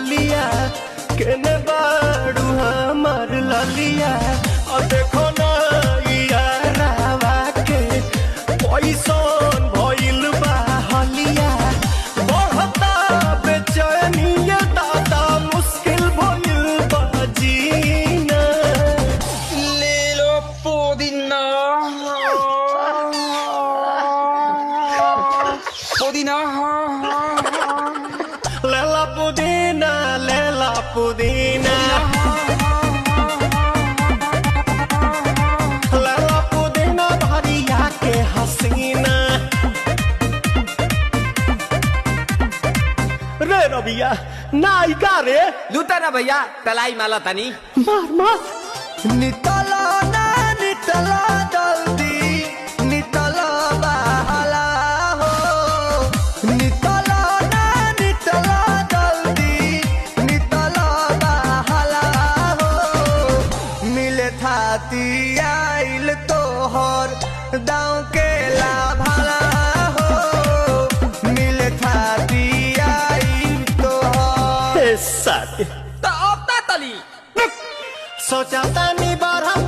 गलिया केने बाड़ू हमार ललिया और देखो ना यारावा के पैसन भइल बा हलिया बढ़ता बेचैनिया दादा मुश्किल भइल बा जीना ले लो पुदीना पुदीना लेला पुदीना लेला पुदीना लेला पुदीना भरिया के हसीना रे रबिया नायिका रे लूटा ना भैया तलाई माला तनी मार मार नितला ना नितला जल्दी नितला बहाला हो नितला ना नितला जल्दी नितला बहाला हो मिले थाती आइल तोहर दाँव के लाभाला हो मिले थाती आइल तोहर साथी तो अब ता तली सोचा तानी बार हम